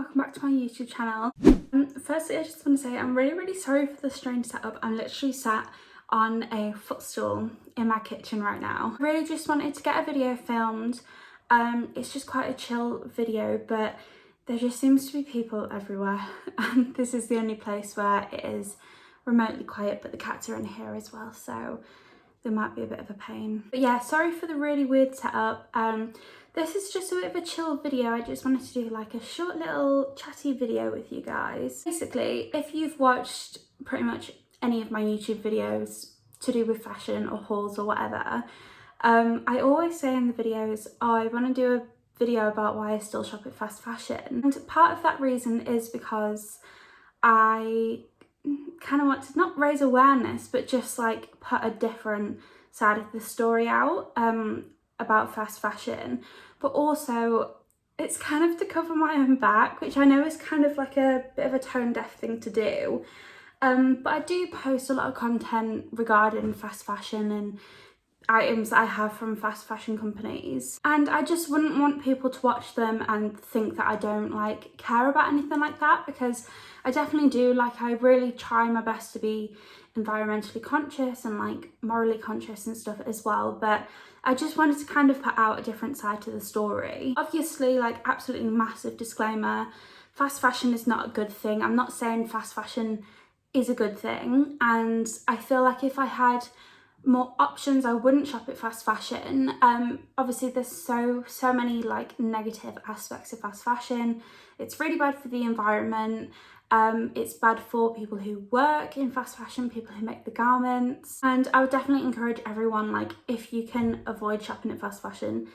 welcome back to my YouTube channel. Firstly, I just want to say I'm really sorry for the strange setup. I'm literally sat on a footstool in my kitchen right now. I really just wanted to get a video filmed. It's just quite a chill video, but there just seems to be people everywhere and this is the only place where it is remotely quiet, but the cats are in here as well, so there might be a bit of a pain. But yeah, sorry for the really weird setup. This is just a bit of a chill video. I just wanted to do like a short little chatty video with you guys. Basically, if you've watched pretty much any of my YouTube videos to do with fashion or hauls or whatever, I always say in the videos, oh, I want to do a video about why I still shop at fast fashion. And part of that reason is because I kind of want to not raise awareness, but just like put a different side of the story out about fast fashion. But also it's kind of to cover my own back, which I know is kind of like a bit of a tone deaf thing to do. But I do post a lot of content regarding fast fashion and items that I have from fast fashion companies, and I just wouldn't want people to watch them and think that I don't like care about anything like that, because I definitely do. Like, I really try my best to be environmentally conscious and like morally conscious and stuff as well, but I just wanted to kind of put out a different side to the story. Obviously, like, absolutely massive disclaimer, fast fashion is not a good thing. I'm not saying fast fashion is a good thing, and I feel like if I had more options I wouldn't shop at fast fashion. Obviously there's so many like negative aspects of fast fashion. It's really bad for the environment. It's bad for people who work in fast fashion, people who make the garments, and I would definitely encourage everyone, like, if you can avoid shopping at fast fashion,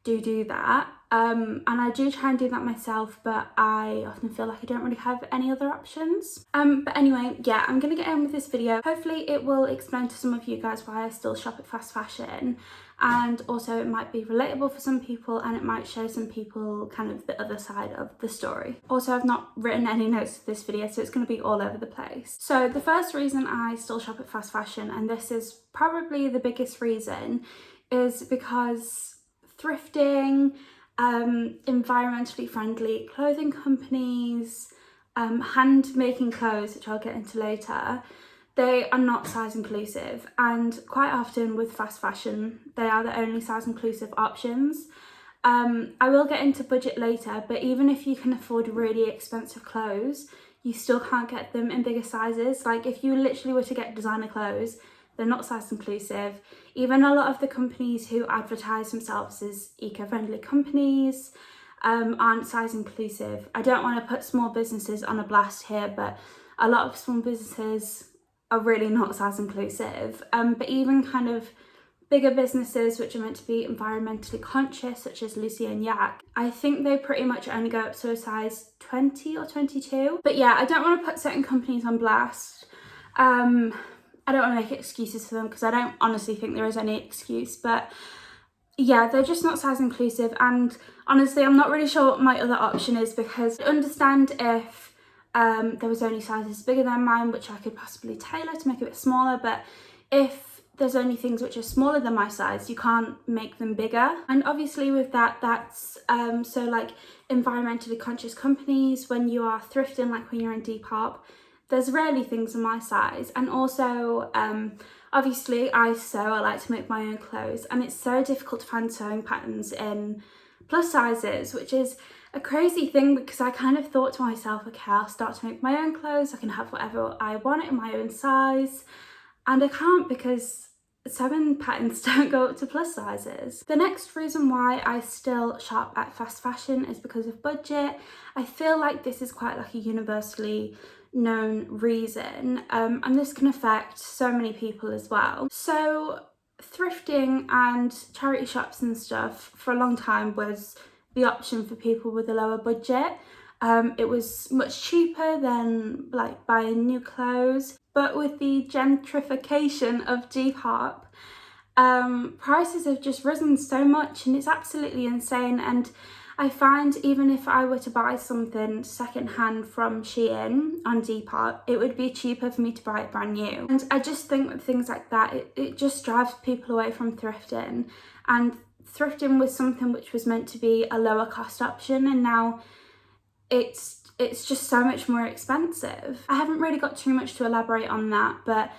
do that. And I do try and do that myself, but I often feel like I don't really have any other options. But anyway, yeah, I'm gonna get in with this video. Hopefully it will explain to some of you guys why I still shop at fast fashion, and also it might be relatable for some people and it might show some people kind of the other side of the story. Also, I've not written any notes for this video, so it's going to be all over the place. So the first reason I still shop at fast fashion, and this is probably the biggest reason, is because thrifting, environmentally friendly clothing companies, hand making clothes, which I'll get into later, they are not size inclusive, and quite often with fast fashion they are the only size inclusive options. I will get into budget later, but even if you can afford really expensive clothes, you still can't get them in bigger sizes. Like, if you literally were to get designer clothes, they're not size inclusive. Even a lot of the companies who advertise themselves as eco-friendly companies aren't size inclusive. I don't want to put small businesses on a blast here, but a lot of small businesses are really not size inclusive. But even kind of bigger businesses which are meant to be environmentally conscious, such as Lucy and Yak, I think they pretty much only go up to a size 20 or 22. But yeah, I don't want to put certain companies on blast. I don't want to make excuses for them, because I don't honestly think there is any excuse, but yeah, they're just not size inclusive. And honestly, I'm not really sure what my other option is, because I understand if there was only sizes bigger than mine, which I could possibly tailor to make it a bit smaller, but if there's only things which are smaller than my size, you can't make them bigger. And obviously with that, that's so like environmentally conscious companies, when you are thrifting, like when you're in Depop, there's rarely things in my size. And also obviously I sew, I like to make my own clothes, and it's so difficult to find sewing patterns in plus sizes, which is a crazy thing, because I kind of thought to myself, okay, I'll start to make my own clothes, I can have whatever I want in my own size, and I can't, because sewing patterns don't go up to plus sizes. The next reason why I still shop at fast fashion is because of budget. I feel like this is quite like a universally known reason, and this can affect so many people as well. So thrifting and charity shops and stuff for a long time was the option for people with a lower budget. It was much cheaper than like buying new clothes, but with the gentrification of Depop, prices have just risen so much, and it's absolutely insane. And I find even if I were to buy something secondhand from Shein on Depop, it would be cheaper for me to buy it brand new. And I just think with things like that, it just drives people away from thrifting. And thrifting was something which was meant to be a lower cost option, and now it's just so much more expensive. I haven't really got too much to elaborate on that, but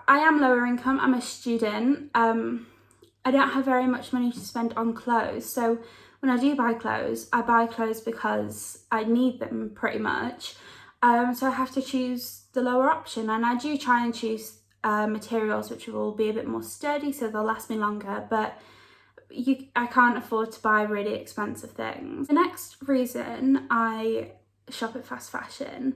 I am lower income. I'm a student. I don't have very much money to spend on clothes, so when I do buy clothes, I buy clothes because I need them pretty much. So I have to choose the lower option, and I do try and choose materials which will be a bit more sturdy so they'll last me longer, but I can't afford to buy really expensive things. The next reason I shop at fast fashion,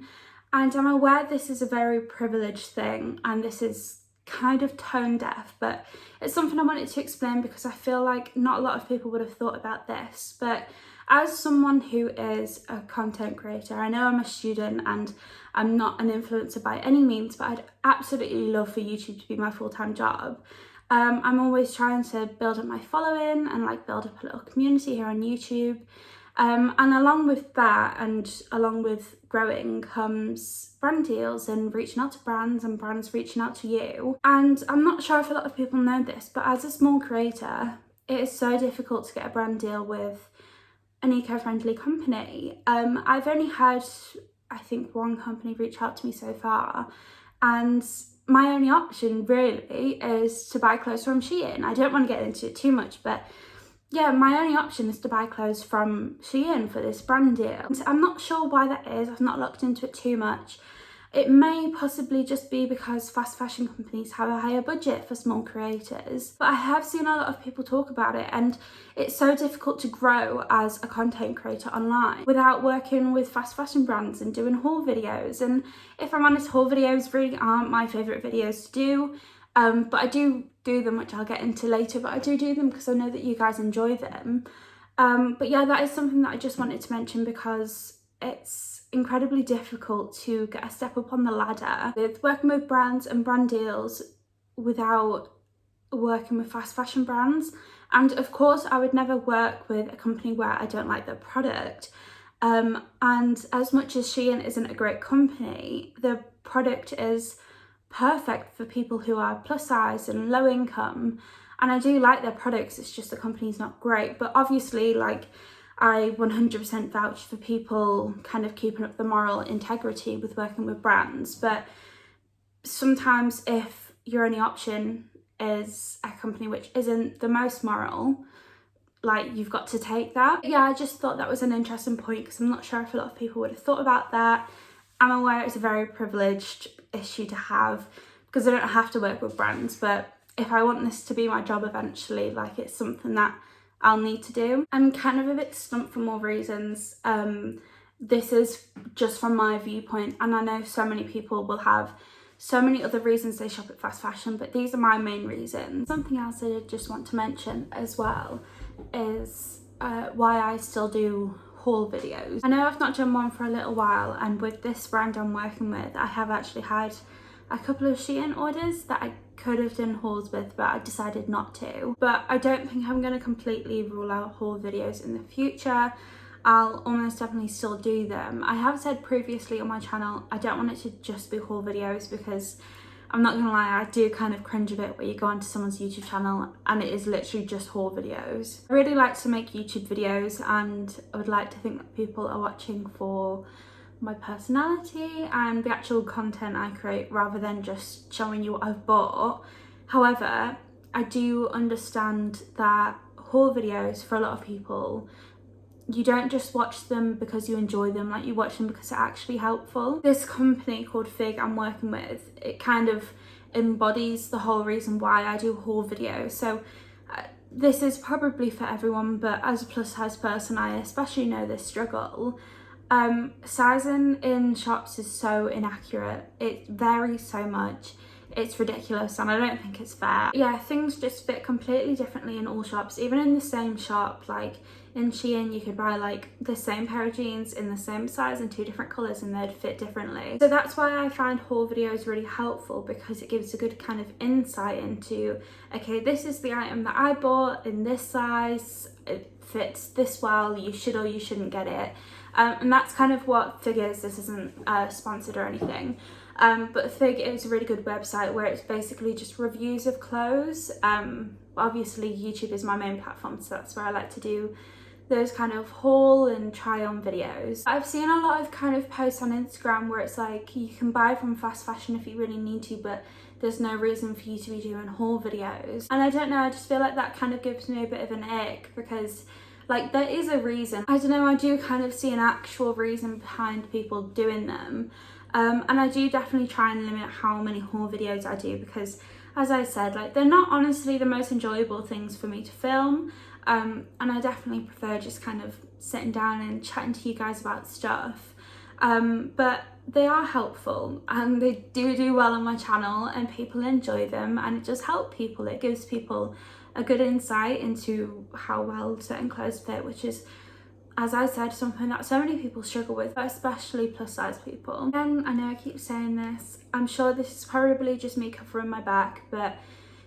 and I'm aware this is a very privileged thing and this is kind of tone deaf, but it's something I wanted to explain because I feel like not a lot of people would have thought about this. But as someone who is a content creator, I know I'm a student and I'm not an influencer by any means, but I'd absolutely love for YouTube to be my full-time job. I'm always trying to build up my following and like build up a little community here on YouTube. And along with that, and along with growing, comes brand deals and reaching out to brands and brands reaching out to you. And I'm not sure if a lot of people know this, but as a small creator, it is so difficult to get a brand deal with an eco-friendly company. I've only had, I think, one company reach out to me so far, and my only option really is to buy clothes from Shein. I don't want to get into it too much, but yeah, my only option is to buy clothes from Shein for this brand deal. I'm not sure why that is. I've not looked into it too much. It may possibly just be because fast fashion companies have a higher budget for small creators, but I have seen a lot of people talk about it, and it's so difficult to grow as a content creator online without working with fast fashion brands and doing haul videos. And if I'm honest, haul videos really aren't my favourite videos to do, but I do them, which I'll get into later, but I do them because I know that you guys enjoy them. But yeah, that is something that I just wanted to mention because it's incredibly difficult to get a step up on the ladder with working with brands and brand deals without working with fast fashion brands. And of course, I would never work with a company where I don't like their product. And as much as Shein isn't a great company, the product is perfect for people who are plus size and low income. And I do like their products, it's just the company's not great. But obviously, like, I 100% vouch for people kind of keeping up the moral integrity with working with brands. But sometimes if your only option is a company which isn't the most moral, like, you've got to take that. Yeah, I just thought that was an interesting point because I'm not sure if a lot of people would have thought about that. I'm aware it's a very privileged issue to have because I don't have to work with brands, but if I want this to be my job eventually, like, it's something that I'll need to do. I'm kind of a bit stumped for more reasons. This is just from my viewpoint, and I know so many people will have so many other reasons they shop at fast fashion, but these are my main reasons. Something else I did just want to mention as well is why I still do haul videos. I know I've not done one for a little while, and with this brand I'm working with, I have actually had a couple of Shein orders that I could have done hauls with, but I decided not to. But I don't think I'm going to completely rule out haul videos in the future. I'll almost definitely still do them. I have said previously on my channel I don't want it to just be haul videos because I'm not gonna lie, I do kind of cringe a bit where you go onto someone's YouTube channel and it is literally just haul videos. I really like to make YouTube videos, and I would like to think that people are watching for my personality and the actual content I create rather than just showing you what I've bought. However, I do understand that haul videos, for a lot of people, you don't just watch them because you enjoy them, like, you watch them because they're actually helpful. This company called Fig I'm working with, it kind of embodies the whole reason why I do haul videos. So this is probably for everyone, but as a plus size person, I especially know this struggle. Sizing in shops is so inaccurate. It varies so much. It's ridiculous, and I don't think it's fair. Yeah, things just fit completely differently in all shops, even in the same shop. Like in Shein, you could buy like the same pair of jeans in the same size in 2 different colours and they'd fit differently. So that's why I find haul videos really helpful, because it gives a good kind of insight into, okay, this is the item that I bought in this size, it fits this well, you should or you shouldn't get it. And that's kind of what Fig is. This isn't sponsored or anything. But Fig is a really good website where it's basically just reviews of clothes. Obviously YouTube is my main platform, so that's where I like to do those kind of haul and try on videos. I've seen a lot of kind of posts on Instagram where it's like you can buy from fast fashion if you really need to, but there's no reason for you to be doing haul videos. And I don't know, I just feel like that kind of gives me a bit of an ick, because like there is a reason. I don't know, I do kind of see an actual reason behind people doing them. And I do definitely try and limit how many haul videos I do, because as I said, like they're not honestly the most enjoyable things for me to film. And I definitely prefer just kind of sitting down and chatting to you guys about stuff. But they are helpful and they do well on my channel and people enjoy them, and it does help people. It gives people a good insight into how well certain clothes fit, which is, as I said, something that so many people struggle with, especially plus size people. And I know I keep saying this, I'm sure this is probably just me covering my back, but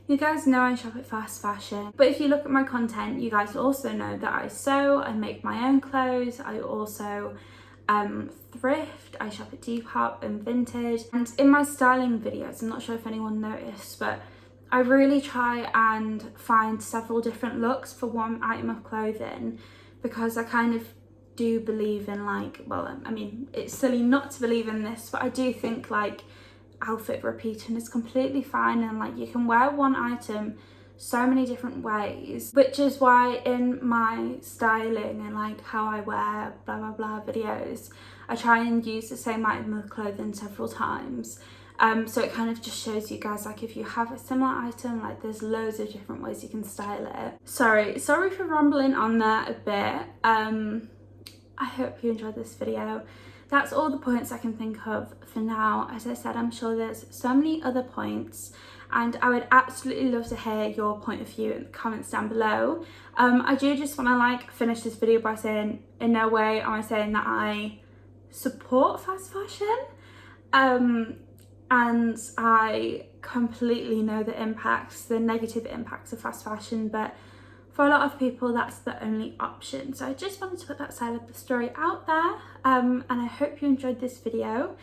you guys know I shop at fast fashion. But if you look at my content, you guys also know that I sew, I make my own clothes, I also thrift, I shop at Depop and vintage. And in my styling videos, I'm not sure if anyone noticed, but I really try and find several different looks for one item of clothing, because I kind of do believe in, like, well, I mean, it's silly not to believe in this, but I do think like outfit repeating is completely fine, and like you can wear one item so many different ways, which is why in my styling and like how I wear blah blah blah videos, I try and use the same item of clothing several times. So it kind of just shows you guys, like, if you have a similar item, like there's loads of different ways you can style it. Sorry for rambling on there a bit. I hope you enjoyed this video. That's all the points I can think of for now. As I said, I'm sure there's so many other points, and I would absolutely love to hear your point of view in the comments down below. I do just want to like finish this video by saying, in no way am I saying that I support fast fashion. And I completely know the negative impacts of fast fashion, but for a lot of people that's the only option. So I just wanted to put that side of the story out there, and I hope you enjoyed this video.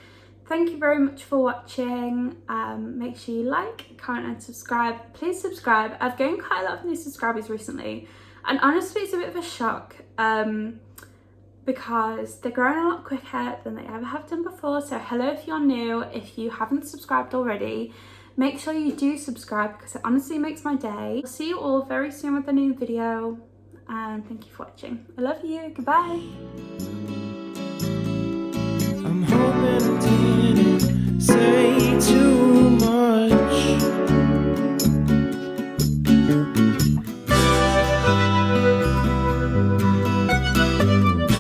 Thank you very much for watching. Make sure you like, comment and subscribe. Please subscribe. I've gained quite a lot of new subscribers recently, and honestly it's a bit of a shock, because they're growing a lot quicker than they ever have done before. So hello if you're new. If you haven't subscribed already, make sure you do subscribe, because it honestly makes my day. I'll see you all very soon with a new video, and thank you for watching. I love you. Goodbye.